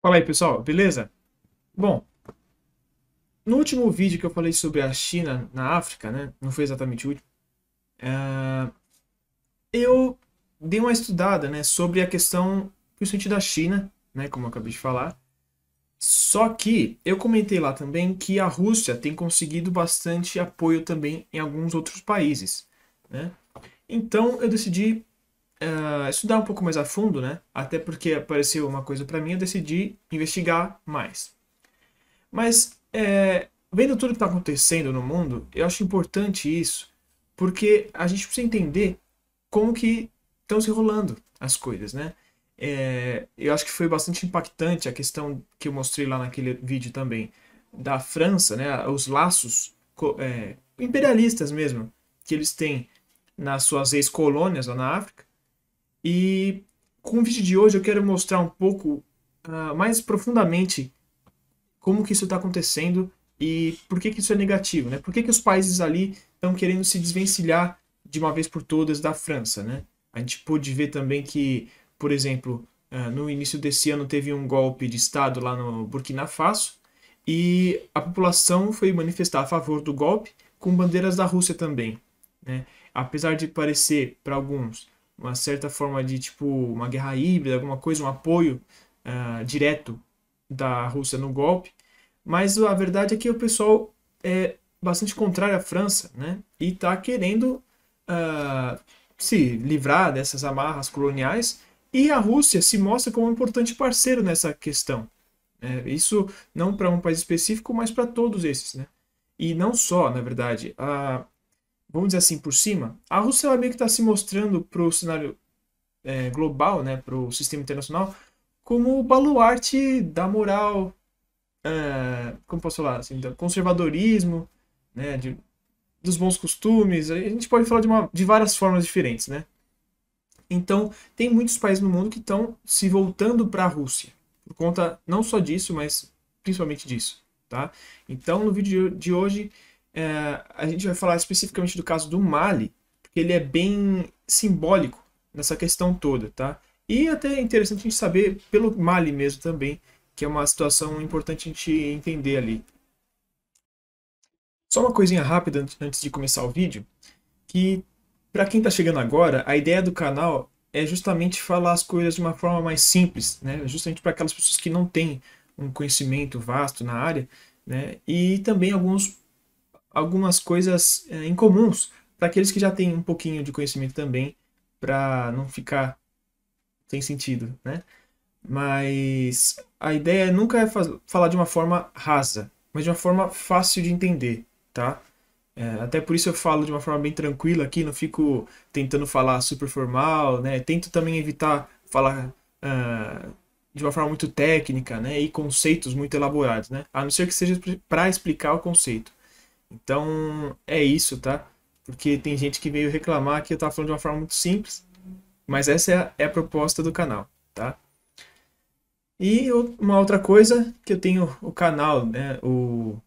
Fala aí, pessoal, beleza? Bom, no último vídeo que eu falei sobre a China na África, né? Não foi exatamente o último. Eu dei uma estudada, né, sobre a questão, principalmente da China, né, como eu acabei de falar. Só que eu comentei lá também que a Rússia tem conseguido bastante apoio também em alguns outros países, né? Então eu decidi estudar um pouco mais a fundo, né? Até porque apareceu uma coisa para mim, eu decidi investigar mais. Mas, vendo tudo que está acontecendo no mundo, eu acho importante isso, porque a gente precisa entender como que estão se rolando as coisas, né? Eu acho que foi bastante impactante a questão que eu mostrei lá naquele vídeo também, da França, né? Os laços imperialistas mesmo, que eles têm nas suas ex-colônias lá na África. E com o vídeo de hoje eu quero mostrar um pouco mais profundamente como que isso está acontecendo e por que que isso é negativo, né? Por que que os países ali estão querendo se desvencilhar de uma vez por todas da França, né? A gente pôde ver também que, por exemplo, no início desse ano teve um golpe de Estado lá no Burkina Faso e a população foi manifestar a favor do golpe com bandeiras da Rússia também, né? Apesar de parecer para alguns uma certa forma de tipo uma guerra híbrida, alguma coisa, um apoio direto da Rússia no golpe, mas a verdade é que o pessoal é bastante contrário à França, né? E está querendo uh, se livrar dessas amarras coloniais, e a Rússia se mostra como um importante parceiro nessa questão. Isso não para um país específico, mas para todos esses, né? E não só, na verdade, vamos dizer assim por cima, a Rússia ela meio que está se mostrando para o cenário global, né, para o sistema internacional, como o baluarte da moral, como posso falar, assim, do conservadorismo, né, dos bons costumes. A gente pode falar de várias formas diferentes, né? Então, tem muitos países no mundo que estão se voltando para a Rússia, por conta não só disso, mas principalmente disso, tá? Então, no vídeo de hoje, a gente vai falar especificamente do caso do Mali, porque ele é bem simbólico nessa questão toda, tá? E até é interessante a gente saber pelo Mali mesmo também, que é uma situação importante a gente entender ali. Só uma coisinha rápida antes de começar o vídeo, que para quem está chegando agora, a ideia do canal é justamente falar as coisas de uma forma mais simples, né? Justamente para aquelas pessoas que não têm um conhecimento vasto na área, né? E também algumas coisas incomuns para aqueles que já têm um pouquinho de conhecimento também, para não ficar sem sentido, né? Mas a ideia nunca é falar de uma forma rasa, mas de uma forma fácil de entender, tá? Até por isso eu falo de uma forma bem tranquila aqui, não fico tentando falar super formal, né? Tento também evitar falar de uma forma muito técnica, né? E conceitos muito elaborados, né? A não ser que seja para explicar o conceito. Então é isso, tá? Porque tem gente que veio reclamar que eu tava falando de uma forma muito simples, mas essa é a proposta do canal, tá? E uma outra coisa que eu tenho o canal, né? O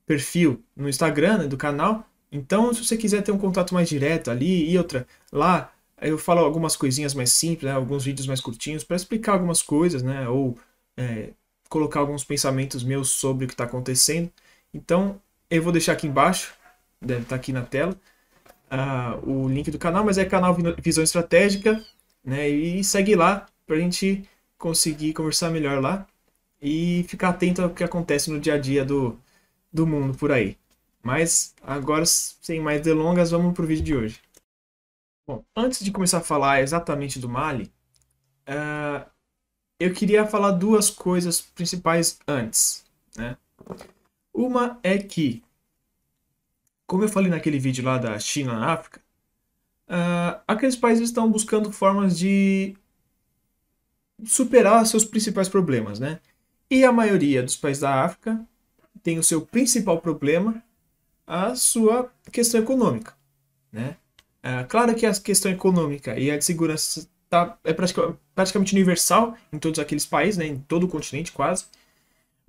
perfil no Instagram, né, do canal. Então, se você quiser ter um contato mais direto ali e outra, lá eu falo algumas coisinhas mais simples, né, alguns vídeos mais curtinhos para explicar algumas coisas, né, ou é, colocar alguns pensamentos meus sobre o que está acontecendo. Então, eu vou deixar aqui embaixo, deve estar aqui na tela, o link do canal, mas é canal Visão Estratégica, né, e segue lá para a gente conseguir conversar melhor lá e ficar atento ao que acontece no dia a dia do mundo por aí. Mas agora, sem mais delongas, vamos pro vídeo de hoje. Bom, antes de começar a falar exatamente do Mali, eu queria falar duas coisas principais antes, né? Uma é que, como eu falei naquele vídeo lá da China na África, aqueles países estão buscando formas de superar seus principais problemas, né? E a maioria dos países da África tem o seu principal problema, a sua questão econômica, né? Claro que a questão econômica e a de segurança é praticamente universal em todos aqueles países, né, em todo o continente quase,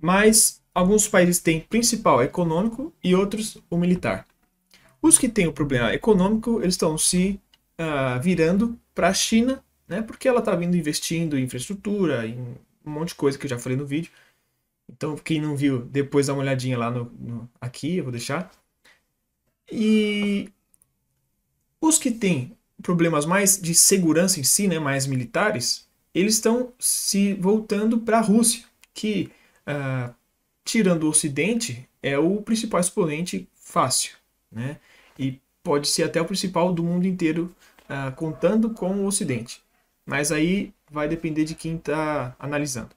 mas alguns países têm principal econômico e outros o militar. Os que têm o problema econômico, eles estão se virando para a China, né, porque ela está vindo investindo em infraestrutura, em um monte de coisa que eu já falei no vídeo. Então, quem não viu, depois dá uma olhadinha lá aqui, eu vou deixar. E os que têm problemas mais de segurança em si, né, mais militares, eles estão se voltando para a Rússia, que, tirando o Ocidente, é o principal expoente fácil, né? E pode ser até o principal do mundo inteiro, contando com o Ocidente. Mas aí vai depender de quem está analisando.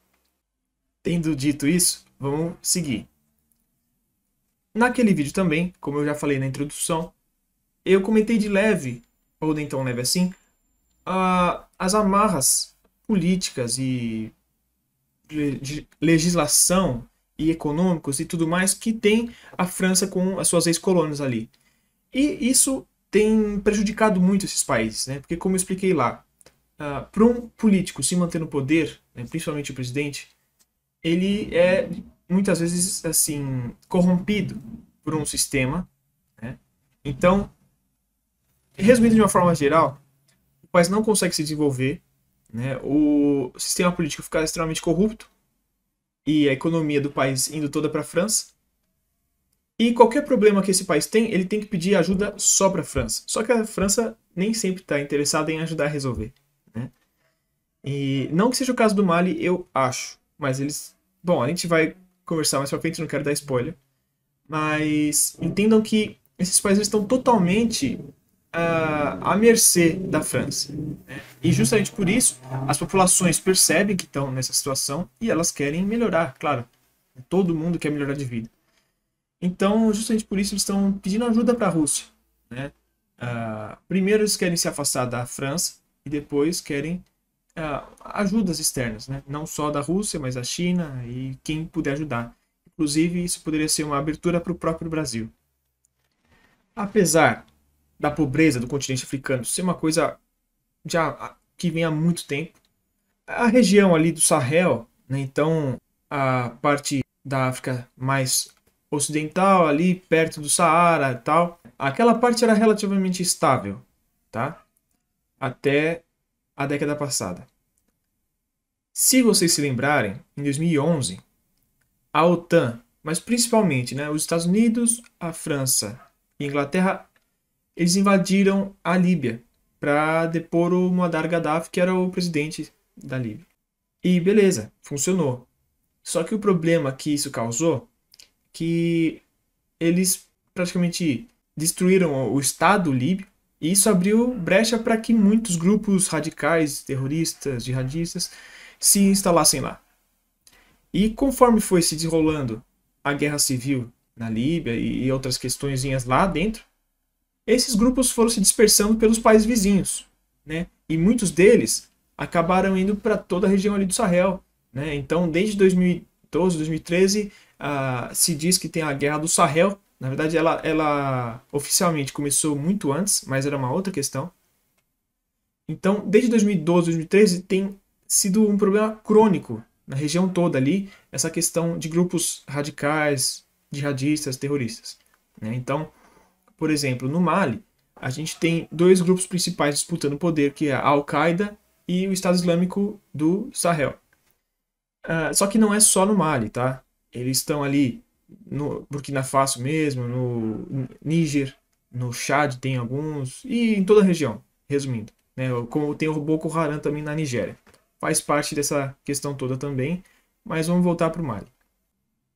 Tendo dito isso, vamos seguir. Naquele vídeo também, como eu já falei na introdução, eu comentei de leve, ou nem tão leve assim, as amarras políticas e de legislação e econômicos e tudo mais que tem a França com as suas ex-colônias ali. E isso tem prejudicado muito esses países, né? Porque como eu expliquei lá, para um político se manter no poder, né, principalmente o presidente, ele é muitas vezes assim corrompido por um sistema, né? Então, resumindo de uma forma geral, o país não consegue se desenvolver, né? O sistema político fica extremamente corrupto e a economia do país indo toda para a França. E qualquer problema que esse país tem, ele tem que pedir ajuda só para a França. Só que a França nem sempre está interessada em ajudar a resolver, né? E não que seja o caso do Mali, eu acho. Mas eles... Bom, a gente vai conversar mais pra frente, não quero dar spoiler. Mas entendam que esses países estão totalmente à mercê da França, né? E justamente por isso, as populações percebem que estão nessa situação e elas querem melhorar, claro. Todo mundo quer melhorar de vida. Então, justamente por isso, eles estão pedindo ajuda para a Rússia, né? Primeiro eles querem se afastar da França e depois querem ajudas externas, né? Não só da Rússia, mas da China e quem puder ajudar. Inclusive, isso poderia ser uma abertura para o próprio Brasil. Apesar da pobreza do continente africano ser uma coisa já que vem há muito tempo, a região ali do Sahel, né? Então a parte da África mais ocidental, ali perto do Saara e tal, aquela parte era relativamente estável, tá? Até a década passada. Se vocês se lembrarem, em 2011, a OTAN, mas principalmente, né, os Estados Unidos, a França e a Inglaterra, eles invadiram a Líbia para depor o Muammar Gaddafi, que era o presidente da Líbia. E beleza, funcionou. Só que o problema que isso causou, que eles praticamente destruíram o Estado líbio, e isso abriu brecha para que muitos grupos radicais, terroristas, jihadistas, se instalassem lá. E conforme foi se desenrolando a guerra civil na Líbia e outras questõezinhas lá dentro, esses grupos foram se dispersando pelos países vizinhos, né? E muitos deles acabaram indo para toda a região ali do Sahel, né? Então, desde 2012, 2013, se diz que tem a Guerra do Sahel. Na verdade, ela oficialmente começou muito antes, mas era uma outra questão. Então, desde 2012, 2013, tem sido um problema crônico na região toda ali, essa questão de grupos radicais, jihadistas, terroristas, né? Então, por exemplo, no Mali, a gente tem dois grupos principais disputando o poder, que é a Al-Qaeda e o Estado Islâmico do Sahel. Só que não é só no Mali, tá? Eles estão ali no Burkina Faso mesmo, no Níger, no Chad tem alguns, e em toda a região, resumindo, né? Como tem o Boko Haram também na Nigéria. Faz parte dessa questão toda também, mas vamos voltar para o Mali.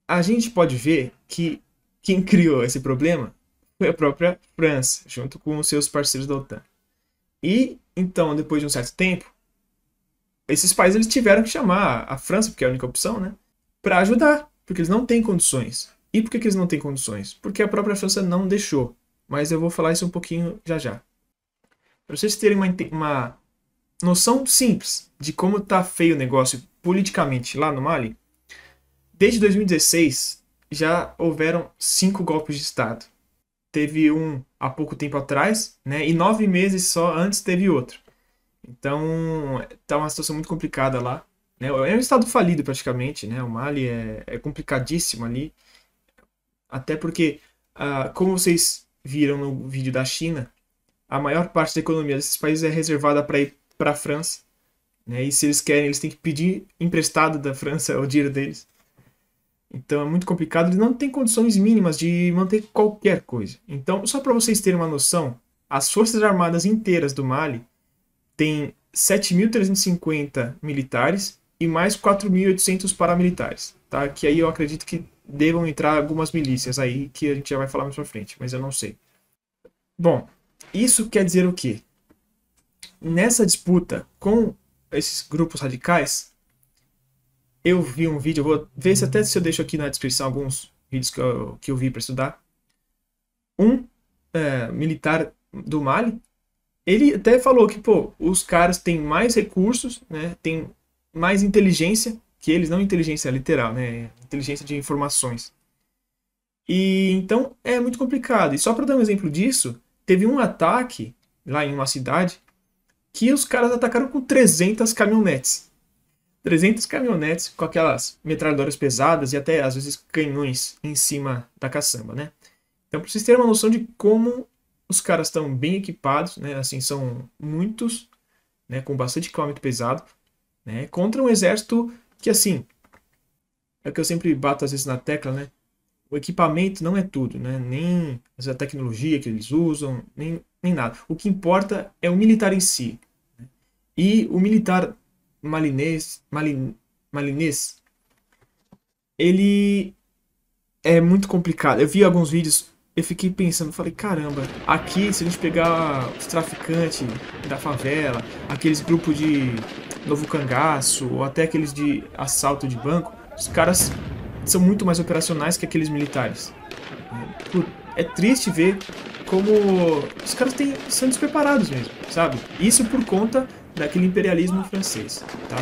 A gente pode ver que quem criou esse problema foi a própria França, junto com os seus parceiros da OTAN. E, então, depois de um certo tempo, esses países eles tiveram que chamar a França, porque é a única opção, né, para ajudar, porque eles não têm condições. E por que eles não têm condições? Porque a própria França não deixou. Mas eu vou falar isso um pouquinho já já. Para vocês terem uma noção simples de como tá feio o negócio politicamente lá no Mali, desde 2016 já houveram 5 golpes de Estado. Teve um há pouco tempo atrás, né? E 9 meses só antes teve outro. Então, tá uma situação muito complicada lá, né? É um estado falido praticamente, né? O Mali é complicadíssimo ali. Até porque, como vocês viram no vídeo da China, a maior parte da economia desses países é reservada para ir para a França. né? E se eles querem, eles têm que pedir emprestado da França o dinheiro deles. Então é muito complicado, eles não têm condições mínimas de manter qualquer coisa. Então, só para vocês terem uma noção, as Forças Armadas inteiras do Mali têm 7.350 militares e mais 4.800 paramilitares, tá? Que aí eu acredito que devam entrar algumas milícias aí, que a gente já vai falar mais pra frente, mas eu não sei. Bom, isso quer dizer o quê? Nessa disputa com esses grupos radicais, eu vi um vídeo, eu vou ver se eu deixo aqui na descrição alguns vídeos que eu vi para estudar. Um militar do Mali, ele até falou que, pô, os caras têm mais recursos, né, têm mais inteligência que eles, não inteligência literal, né, inteligência de informações. E então é muito complicado. E só para dar um exemplo disso, teve um ataque lá em uma cidade que os caras atacaram com 300 caminhonetes. 300 caminhonetes com aquelas metralhadoras pesadas e até às vezes canhões em cima da caçamba, né? Então, para vocês terem uma noção de como os caras estão bem equipados, né? Assim, são muitos, né? Com bastante equipamento pesado, né? Contra um exército que, assim, é o que eu sempre bato às vezes na tecla, né? O equipamento não é tudo, né? Nem a tecnologia que eles usam, nem nada. O que importa é o militar em si. E o militar malinês, ele é muito complicado. Eu vi alguns vídeos, eu fiquei pensando, falei, caramba, aqui se a gente pegar os traficantes da favela, aqueles grupos de novo cangaço, ou até aqueles de assalto de banco, os caras são muito mais operacionais que aqueles militares. É triste ver como os caras são despreparados mesmo, sabe? Isso por conta daquele imperialismo francês, tá?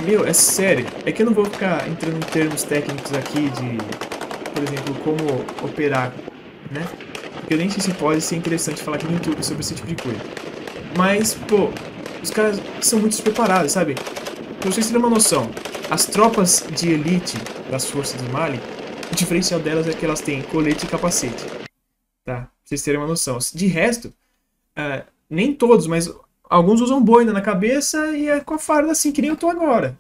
Meu, é sério. É que eu não vou ficar entrando em termos técnicos aqui de, por exemplo, como operar, né? Porque eu nem sei se pode ser interessante falar aqui no YouTube sobre esse tipo de coisa. Mas, pô, os caras são muito despreparados, sabe? Pra vocês terem uma noção, as tropas de elite das forças do Mali, o diferencial delas é que elas têm colete e capacete, tá? Pra vocês terem uma noção. De resto, nem todos, mas alguns usam boina na cabeça e é com a farda assim, que nem eu tô agora,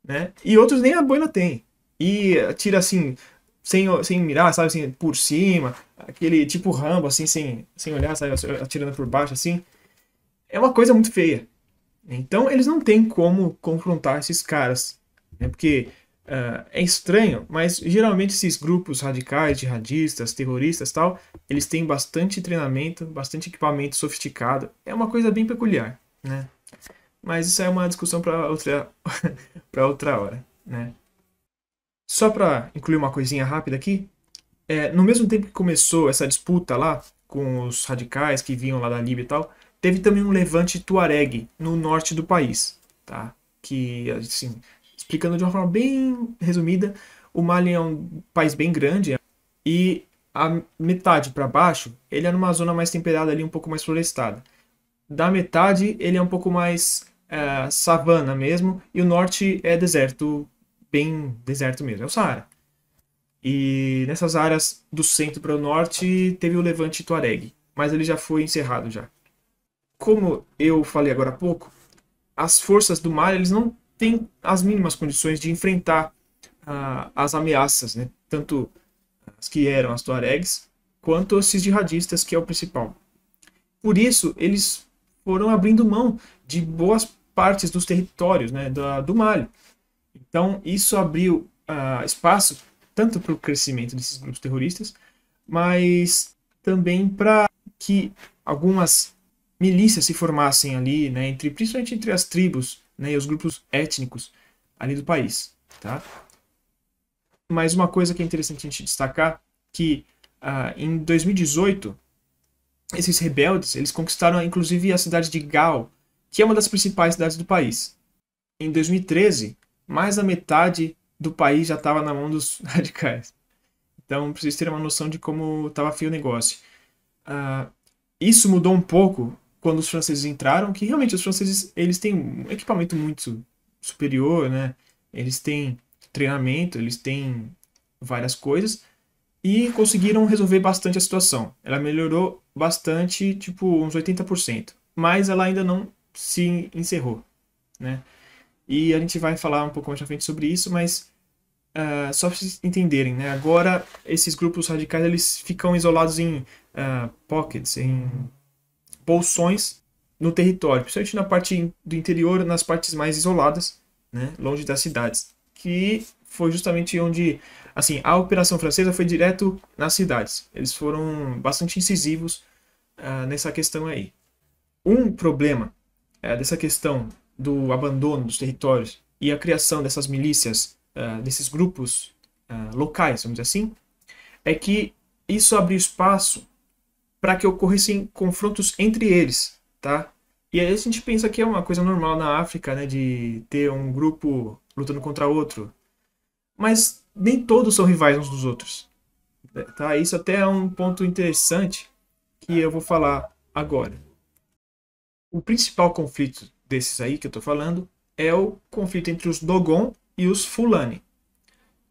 né? E outros nem a boina tem. E atira assim, sem mirar, sabe, assim, por cima, aquele tipo Rambo, assim, sem olhar, sabe, atirando por baixo, assim. É uma coisa muito feia. Então eles não têm como confrontar esses caras, né? Porque é estranho, mas geralmente esses grupos radicais, jihadistas, terroristas, tal, eles têm bastante treinamento, bastante equipamento sofisticado. É uma coisa bem peculiar, né? Mas isso é uma discussão para outra para outra hora, né? Só para incluir uma coisinha rápida aqui, no mesmo tempo que começou essa disputa lá com os radicais que vinham lá da Líbia e tal, teve também um levante tuareg no norte do país, tá? Que, assim, explicando de uma forma bem resumida, o Mali é um país bem grande e a metade para baixo, ele é numa zona mais temperada ali, um pouco mais florestada. Da metade, ele é um pouco mais savana mesmo, e o norte é deserto, bem deserto mesmo, é o Saara. E nessas áreas do centro para o norte teve o levante tuareg, mas ele já foi encerrado já. Como eu falei agora há pouco, as forças do Mali eles não têm as mínimas condições de enfrentar as ameaças, né? Tanto as que eram as tuaregs, quanto esses jihadistas, que é o principal. Por isso, eles foram abrindo mão de boas partes dos territórios, né, do Mali. Então, isso abriu espaço tanto para o crescimento desses grupos terroristas, mas também para que algumas milícias se formassem ali, né, principalmente entre as tribos, né, e os grupos étnicos ali do país, tá? Mas uma coisa que é interessante a gente destacar, que em 2018, esses rebeldes, eles conquistaram inclusive a cidade de Gao, que é uma das principais cidades do país. Em 2013, mais da metade do país já estava na mão dos radicais. Então, para vocês terem uma noção de como estava feio o negócio. Isso mudou um pouco quando os franceses entraram, que realmente os franceses eles têm um equipamento muito superior, né? Eles têm treinamento, eles têm várias coisas e conseguiram resolver bastante a situação. Ela melhorou bastante, tipo uns 80%, mas ela ainda não se encerrou, né? E a gente vai falar um pouco mais pra frente sobre isso, mas só para vocês entenderem, né? Agora esses grupos radicais eles ficam isolados em pockets, em bolsões no território, principalmente na parte do interior, nas partes mais isoladas, né? Longe das cidades, que foi justamente onde, assim, a Operação Francesa foi direto nas cidades. Eles foram bastante incisivos nessa questão aí. Um problema dessa questão do abandono dos territórios e a criação dessas milícias, desses grupos locais, vamos dizer assim, é que isso abriu espaço para que ocorressem confrontos entre eles, tá? E aí a gente pensa que é uma coisa normal na África, né, de ter um grupo lutando contra outro, mas nem todos são rivais uns dos outros, tá? Isso até é um ponto interessante que eu vou falar agora. O principal conflito desses aí que eu tô falando é o conflito entre os Dogon e os Fulani,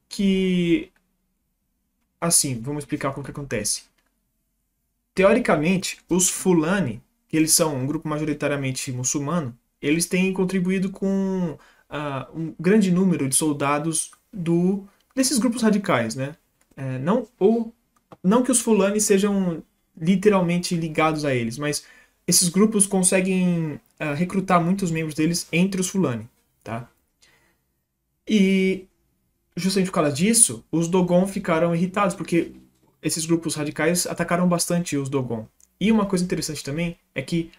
que, assim, vamos explicar como que acontece. Teoricamente, os Fulani, que eles são um grupo majoritariamente muçulmano, eles têm contribuído com um grande número de soldados desses grupos radicais, né? Não que os Fulani sejam literalmente ligados a eles, mas esses grupos conseguem recrutar muitos membros deles entre os Fulani, tá? E justamente por causa disso, os Dogon ficaram irritados, porque esses grupos radicais atacaram bastante os Dogon. E uma coisa interessante também é que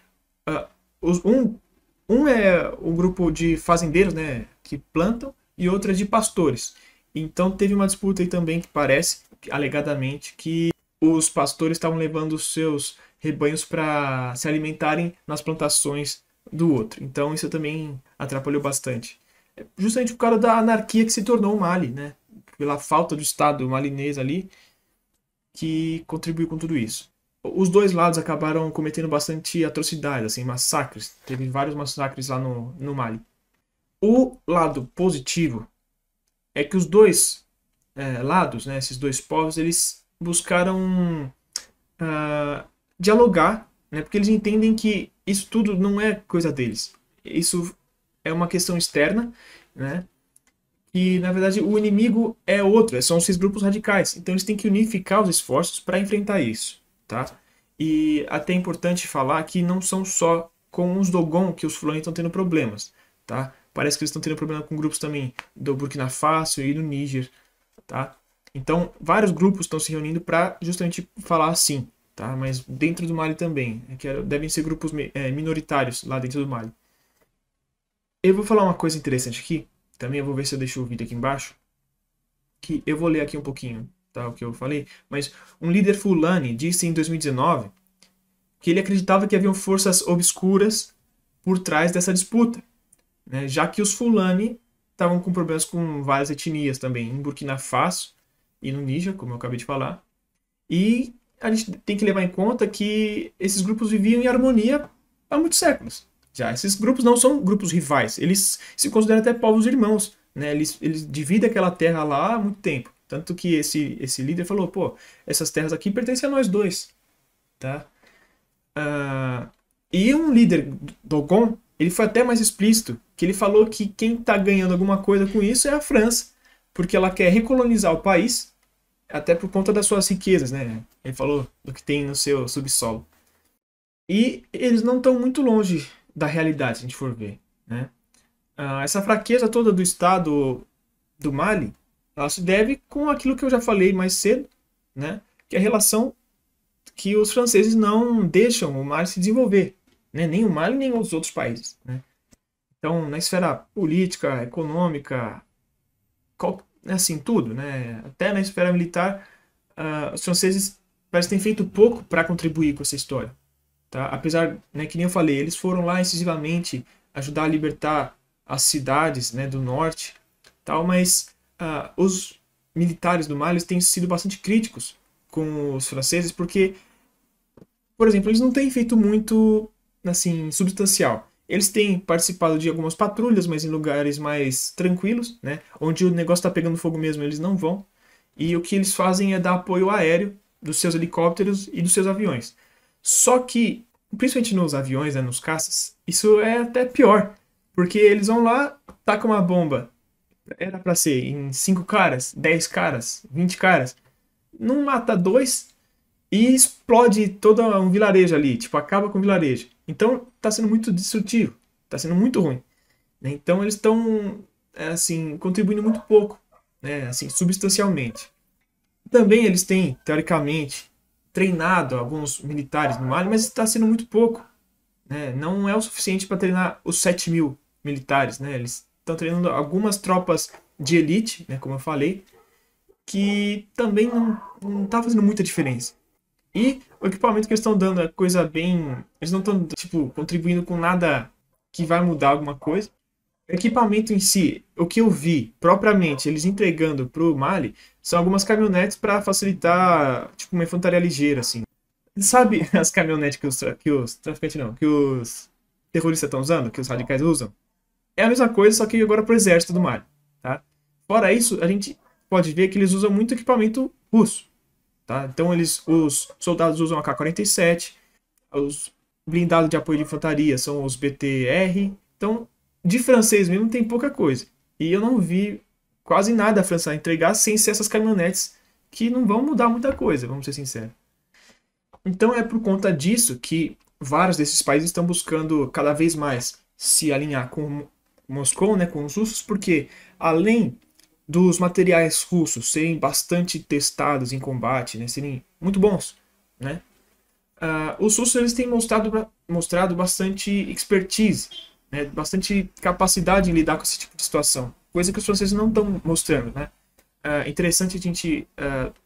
um é um grupo de fazendeiros, né, que plantam, e outro é de pastores. Então teve uma disputa aí também que parece, alegadamente, que os pastores estavam levando os seus rebanhos para se alimentarem nas plantações do outro. Então isso também atrapalhou bastante. Justamente por causa da anarquia que se tornou o Mali, né? Pela falta do Estado malinês ali, que contribuiu com tudo isso. Os dois lados acabaram cometendo bastante atrocidades, assim, massacres. Teve vários massacres lá no Mali. O lado positivo é que os dois lados, né, esses dois povos, eles buscaram dialogar, né, porque eles entendem que isso tudo não é coisa deles. Isso é uma questão externa, né? E na verdade o inimigo é outro, são esses grupos radicais. Então eles têm que unificar os esforços para enfrentar isso, tá? E até é importante falar que não são só com os Dogon que os Fulani estão tendo problemas, tá? Parece que eles estão tendo problema com grupos também do Burkina Faso e do Níger, tá? Então vários grupos estão se reunindo para justamente falar assim, tá? Mas dentro do Mali também, devem ser grupos minoritários lá dentro do Mali. Eu vou falar uma coisa interessante aqui. Também eu vou ver se eu deixo o vídeo aqui embaixo. Que eu vou ler aqui um pouquinho, tá, o que eu falei. Mas um líder Fulani disse em 2019 que ele acreditava que haviam forças obscuras por trás dessa disputa, né, já que os Fulani estavam com problemas com várias etnias também, em Burkina Faso e no Níger, como eu acabei de falar. E a gente tem que levar em conta que esses grupos viviam em harmonia há muitos séculos. Já esses grupos não são grupos rivais, eles se consideram até povos irmãos, né? Eles dividem aquela terra lá há muito tempo. Tanto que esse líder falou, pô, essas terras aqui pertencem a nós dois, tá? E um líder Dogon, ele foi até mais explícito, que ele falou que quem está ganhando alguma coisa com isso é a França, porque ela quer recolonizar o país, até por conta das suas riquezas, né? Ele falou do que tem no seu subsolo. E eles não estão muito longe da realidade, se a gente for ver, né? Essa fraqueza toda do Estado do Mali, ela se deve com aquilo que eu já falei mais cedo, né? Que é a relação que os franceses não deixam o Mali se desenvolver, né? Nem o Mali, nem os outros países, né? Então, na esfera política, econômica, assim, tudo, né? Até na esfera militar, os franceses parecem ter feito pouco para contribuir com essa história, tá? Apesar, né, que nem eu falei, eles foram lá incisivamente ajudar a libertar as cidades, né, do norte, tal, mas os militares do Mali têm sido bastante críticos com os franceses porque, por exemplo, eles não têm feito muito, assim, substancial. Eles têm participado de algumas patrulhas, mas em lugares mais tranquilos, né, onde o negócio está pegando fogo mesmo, eles não vão. E o que eles fazem é dar apoio aéreo dos seus helicópteros e dos seus aviões. Só que principalmente nos aviões, né, nos caças, isso é até pior, porque eles vão lá, tacam uma bomba, era pra ser em 5 caras, 10 caras, 20 caras, não mata dois e explode todo um vilarejo ali, tipo, acaba com o vilarejo. Então tá sendo muito destrutivo, tá sendo muito ruim, né? Então eles estão, assim, contribuindo muito pouco, né, assim, substancialmente. Também eles têm, teoricamente, treinado alguns militares no Mali, mas está sendo muito pouco, né? Não é o suficiente para treinar os 7.000 militares, né? Eles estão treinando algumas tropas de elite, né, como eu falei, que também não tá fazendo muita diferença. E o equipamento que eles estão dando é coisa bem. Eles não estão, tipo, contribuindo com nada que vai mudar alguma coisa. O equipamento em si, o que eu vi propriamente eles entregando pro Mali são algumas caminhonetes para facilitar, tipo, uma infantaria ligeira, assim. Sabe as caminhonetes que os traficantes não, que os terroristas estão usando, que os radicais usam? É a mesma coisa, só que agora pro exército do Mali, tá? Fora isso, a gente pode ver que eles usam muito equipamento russo, tá? Então os soldados usam a K-47, os blindados de apoio de infantaria são os BTR. Então, de francês mesmo tem pouca coisa. E eu não vi quase nada a França entregar sem ser essas caminhonetes que não vão mudar muita coisa, vamos ser sinceros. Então é por conta disso que vários desses países estão buscando cada vez mais se alinhar com Moscou, né, com os russos, porque além dos materiais russos serem bastante testados em combate, né, serem muito bons, né, os russos eles têm mostrado bastante expertise, né, bastante capacidade em lidar com esse tipo de situação, coisa que os franceses não estão mostrando, né. Interessante a gente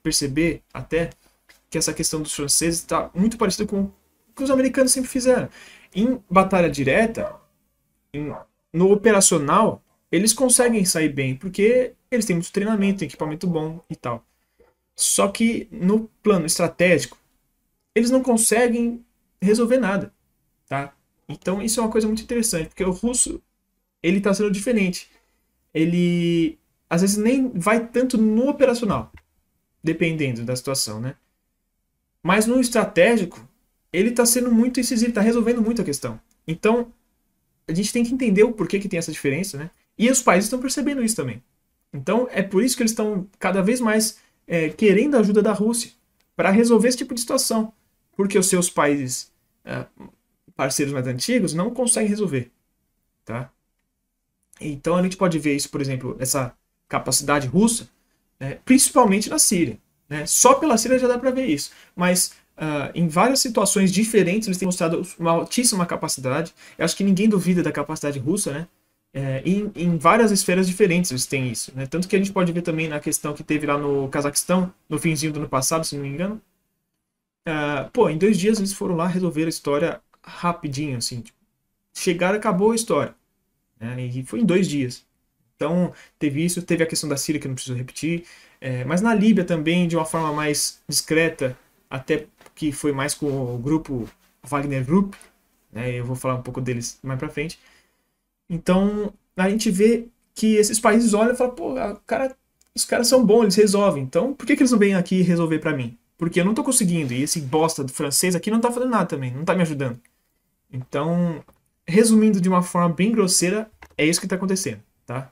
perceber até que essa questão dos franceses está muito parecida com o que os americanos sempre fizeram. Em batalha direta, em, no operacional, eles conseguem sair bem, porque eles têm muito treinamento, têm equipamento bom e tal. Só que no plano estratégico, eles não conseguem resolver nada, tá? Então isso é uma coisa muito interessante, porque o russo, ele está sendo diferente. Ele, às vezes, nem vai tanto no operacional, dependendo da situação, né? Mas no estratégico, ele está sendo muito incisivo, está resolvendo muito a questão. Então, a gente tem que entender o porquê que tem essa diferença, né? E os países estão percebendo isso também. Então, é por isso que eles estão cada vez mais querendo a ajuda da Rússia para resolver esse tipo de situação. Porque os seus países parceiros mais antigos não conseguem resolver, tá? Então, a gente pode ver isso, por exemplo, essa capacidade russa, principalmente na Síria. Né? Só pela Síria já dá para ver isso. Mas em várias situações diferentes eles têm mostrado uma altíssima capacidade. Eu acho que ninguém duvida da capacidade russa, né? Em várias esferas diferentes eles têm isso. Né? Tanto que a gente pode ver também na questão que teve lá no Cazaquistão, no finzinho do ano passado, se não me engano. Em 2 dias eles foram lá resolver a história rapidinho, assim. Tipo, chegaram, acabou a história. Né? E foi em 2 dias. Então, teve isso, teve a questão da Síria, que eu não preciso repetir, mas na Líbia também, de uma forma mais discreta, até que foi mais com o grupo Wagner Group, né? Eu vou falar um pouco deles mais pra frente. Então, a gente vê que esses países olham e falam, pô, os caras são bons, eles resolvem, então por que eles não vêm aqui resolver pra mim? Porque eu não tô conseguindo, e esse bosta do francês aqui não tá fazendo nada também, não tá me ajudando. Então, resumindo de uma forma bem grosseira, é isso que tá acontecendo, tá?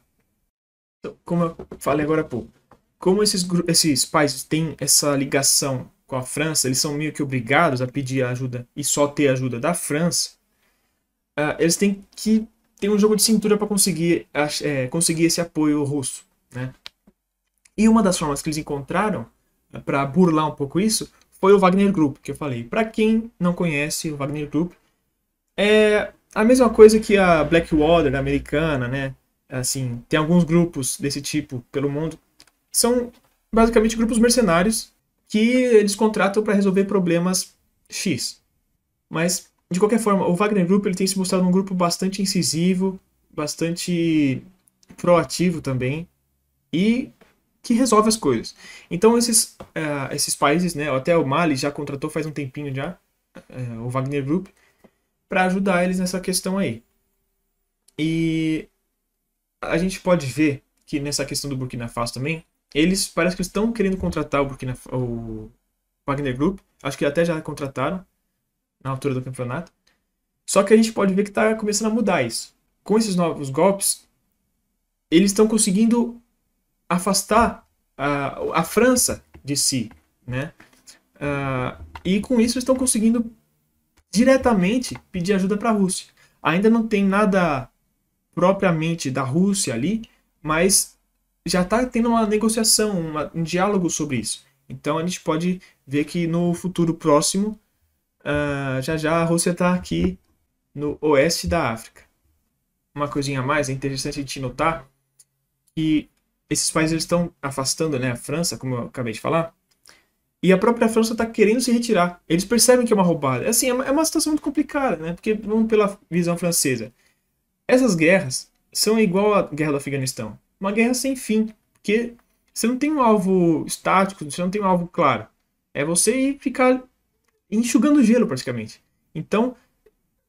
Então, como eu falei agora há pouco, como esses países têm essa ligação com a França, eles são meio que obrigados a pedir ajuda e só ter ajuda da França, eles têm que ter um jogo de cintura para conseguir esse apoio russo, né? E uma das formas que eles encontraram para burlar um pouco isso foi o Wagner Group, que eu falei. Para quem não conhece, o Wagner Group é a mesma coisa que a Blackwater americana, né? Assim, tem alguns grupos desse tipo pelo mundo. São basicamente grupos mercenários que eles contratam para resolver problemas X. Mas, de qualquer forma, o Wagner Group ele tem se mostrado um grupo bastante incisivo, bastante proativo também e que resolve as coisas. Então, esses países, né, até o Mali já contratou faz um tempinho já, o Wagner Group, para ajudar eles nessa questão aí. E a gente pode ver que nessa questão do Burkina Faso também, eles parece que estão querendo contratar o Wagner Group, acho que até já contrataram, na altura do campeonato. Só que a gente pode ver que está começando a mudar isso. Com esses novos golpes, eles estão conseguindo afastar a França de si, né? E com isso estão conseguindo diretamente pedir ajuda para a Rússia. Ainda não tem nada propriamente da Rússia ali, mas já está tendo uma negociação, um diálogo sobre isso. Então a gente pode ver que no futuro próximo, já já a Rússia está aqui no oeste da África. Uma coisinha a mais, é interessante a gente notar que esses países estão afastando, né, a França, como eu acabei de falar, e a própria França está querendo se retirar. Eles percebem que é uma roubada. Assim, é uma situação muito complicada, né? Porque, vamos pela visão francesa, essas guerras são igual à guerra do Afeganistão. Uma guerra sem fim. Porque você não tem um alvo estático, você não tem um alvo claro. É você ir ficar enxugando gelo, praticamente. Então,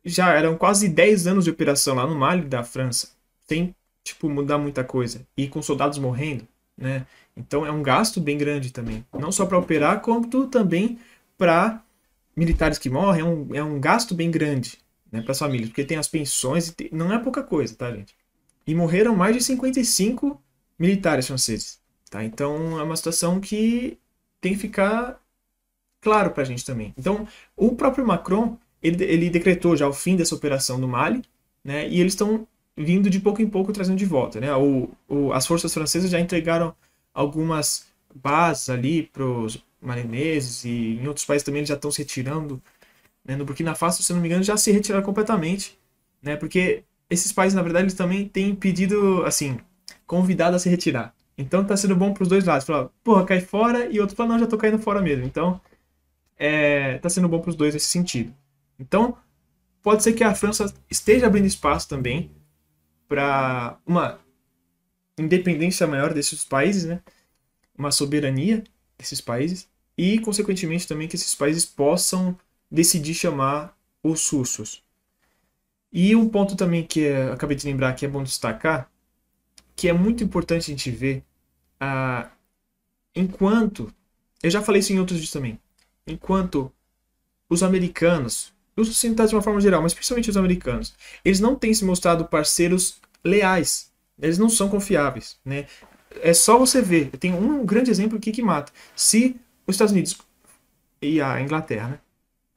já eram quase 10 anos de operação lá no Mali da França, sem, tipo, mudar muita coisa. E com soldados morrendo, né? Então é um gasto bem grande também. Não só para operar, quanto também para militares que morrem. É um gasto bem grande, né, para as famílias. Porque tem as pensões, e não é pouca coisa, tá, gente? E morreram mais de 55 militares franceses. Tá? Então é uma situação que tem que ficar claro para a gente também. Então o próprio Macron, ele decretou já o fim dessa operação no Mali, né, e eles estão vindo de pouco em pouco trazendo de volta. Né? As forças francesas já entregaram algumas bases ali para os malineses, e em outros países também eles já estão se retirando. Né? No Burkina Faso, se não me engano, já se retiraram completamente, né? Porque esses países, na verdade, eles também têm pedido, assim, convidado a se retirar. Então tá sendo bom para os dois lados. Falar, porra, cai fora, e outro fala, não, já tô caindo fora mesmo. Então, tá sendo bom para os dois nesse sentido. Então, pode ser que a França esteja abrindo espaço também para uma independência maior desses países, né? Uma soberania desses países, e, consequentemente, também que esses países possam decidir chamar os russos. E um ponto também que acabei de lembrar que é bom destacar, que é muito importante a gente ver, enquanto, eu já falei isso em outros vídeos também, enquanto os americanos, os ocidentais de uma forma geral, mas principalmente os americanos, eles não têm se mostrado parceiros leais, eles não são confiáveis, né? É só você ver, tem um grande exemplo aqui que mata. Se os Estados Unidos e a Inglaterra, né,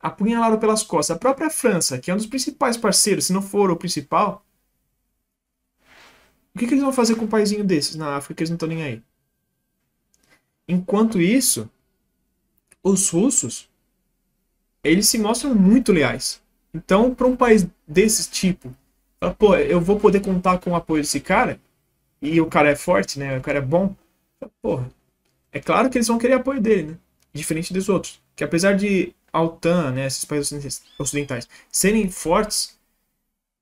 apunhalaram pelas costas a própria França, que é um dos principais parceiros, se não for o principal, o que eles vão fazer com um paizinho desses na África que eles não estão nem aí? Enquanto isso, os russos, eles se mostram muito leais. Então, para um país desse tipo, pô, eu vou poder contar com o apoio desse cara, e o cara é forte, né? O cara é bom. Porra, é claro que eles vão querer apoio dele, né? Diferente dos outros. Que apesar de a OTAN, né, esses países ocidentais, serem fortes,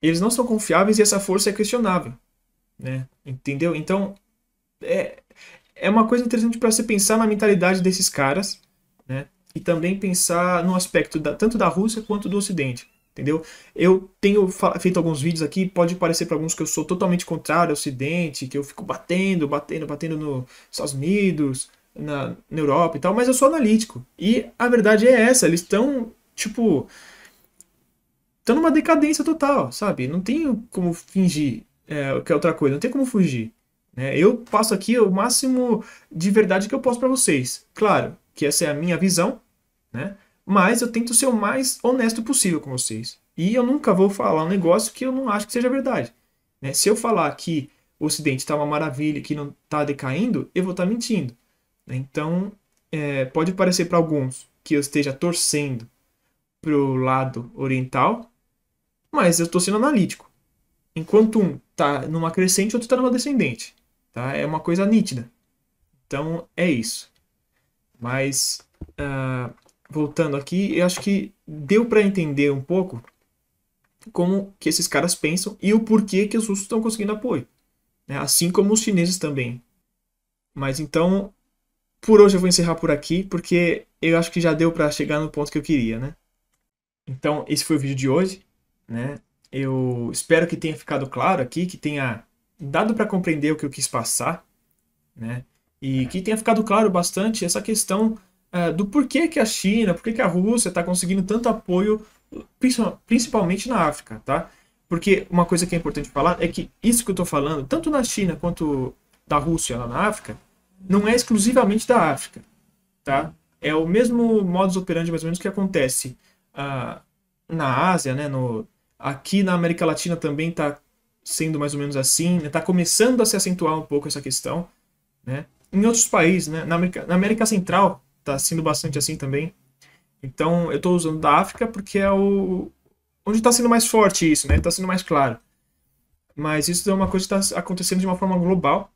eles não são confiáveis e essa força é questionável, né? Entendeu? Então, é uma coisa interessante para você pensar na mentalidade desses caras, né? E também pensar no aspecto tanto da Rússia quanto do Ocidente. Entendeu? Eu tenho feito alguns vídeos aqui, pode parecer para alguns que eu sou totalmente contrário ao Ocidente, que eu fico batendo nos Estados Unidos, na Europa e tal, mas eu sou analítico. E a verdade é essa, eles estão, tipo, estão numa decadência total, sabe? Não tem como fingir que é outra coisa, não tem como fugir. Né? Eu passo aqui o máximo de verdade que eu posso para vocês. Claro que essa é a minha visão, né? Mas eu tento ser o mais honesto possível com vocês. E eu nunca vou falar um negócio que eu não acho que seja verdade. Né? Se eu falar que o Ocidente está uma maravilha e que não está decaindo, eu vou estar mentindo. Né? Então, pode parecer para alguns que eu esteja torcendo para o lado oriental, mas eu estou sendo analítico. Enquanto um está numa crescente, outro está numa descendente. Tá? É uma coisa nítida. Então, é isso. Mas... voltando aqui, eu acho que deu para entender um pouco como que esses caras pensam e o porquê que os russos estão conseguindo apoio. Né? Assim como os chineses também. Mas então, por hoje eu vou encerrar por aqui, porque eu acho que já deu para chegar no ponto que eu queria, né? Então, esse foi o vídeo de hoje, né? Eu espero que tenha ficado claro aqui, que tenha dado para compreender o que eu quis passar, né? E que tenha ficado claro bastante essa questão do porquê que a China, porquê que a Rússia está conseguindo tanto apoio principalmente na África, tá? Porque uma coisa que é importante falar é que isso que eu estou falando, tanto na China quanto da Rússia lá na África, não é exclusivamente da África, tá? É o mesmo modus operandi mais ou menos que acontece na Ásia, né? Aqui na América Latina também está sendo mais ou menos assim, está começando a se acentuar um pouco essa questão, né? Em outros países, né? Na América Central está sendo bastante assim também. Então eu estou usando da África porque é onde está sendo mais forte isso, né? Está sendo mais claro. Mas isso é uma coisa que está acontecendo de uma forma global.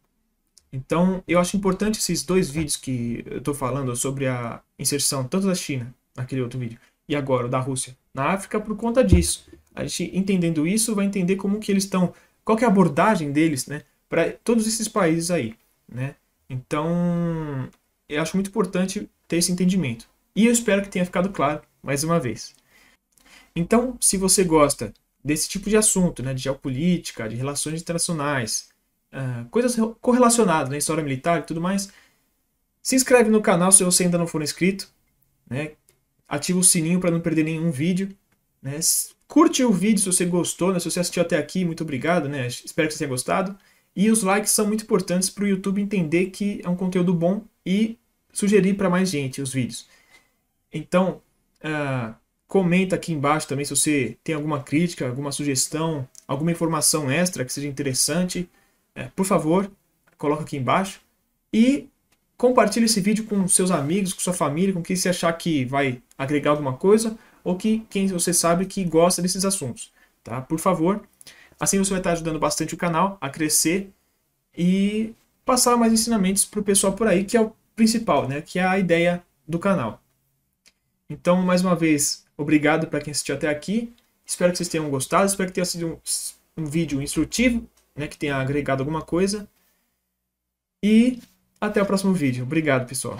Então, eu acho importante esses dois vídeos que eu estou falando sobre a inserção tanto da China, naquele outro vídeo, e agora o da Rússia na África por conta disso. A gente entendendo isso vai entender como que eles estão, qual que é a abordagem deles, né, para todos esses países aí, né? Então, eu acho muito importante ter esse entendimento. E eu espero que tenha ficado claro mais uma vez. Então, se você gosta desse tipo de assunto, né, de geopolítica, de relações internacionais, coisas correlacionadas, né, história militar e tudo mais, se inscreve no canal se você ainda não for inscrito, né, ativa o sininho para não perder nenhum vídeo, né, curte o vídeo se você gostou, né, se você assistiu até aqui, muito obrigado, né, espero que você tenha gostado, e os likes são muito importantes para o YouTube entender que é um conteúdo bom e sugerir para mais gente os vídeos. Então, comenta aqui embaixo também se você tem alguma crítica, alguma sugestão, alguma informação extra que seja interessante. Por favor, coloca aqui embaixo. E compartilhe esse vídeo com seus amigos, com sua família, com quem você achar que vai agregar alguma coisa ou quem você sabe que gosta desses assuntos. Tá? Por favor. Assim você vai estar ajudando bastante o canal a crescer e passar mais ensinamentos para o pessoal por aí, que é o principal, né? Que é a ideia do canal. Então, mais uma vez, obrigado para quem assistiu até aqui. Espero que vocês tenham gostado. Espero que tenha sido um vídeo instrutivo, né, que tenha agregado alguma coisa. E até o próximo vídeo. Obrigado, pessoal.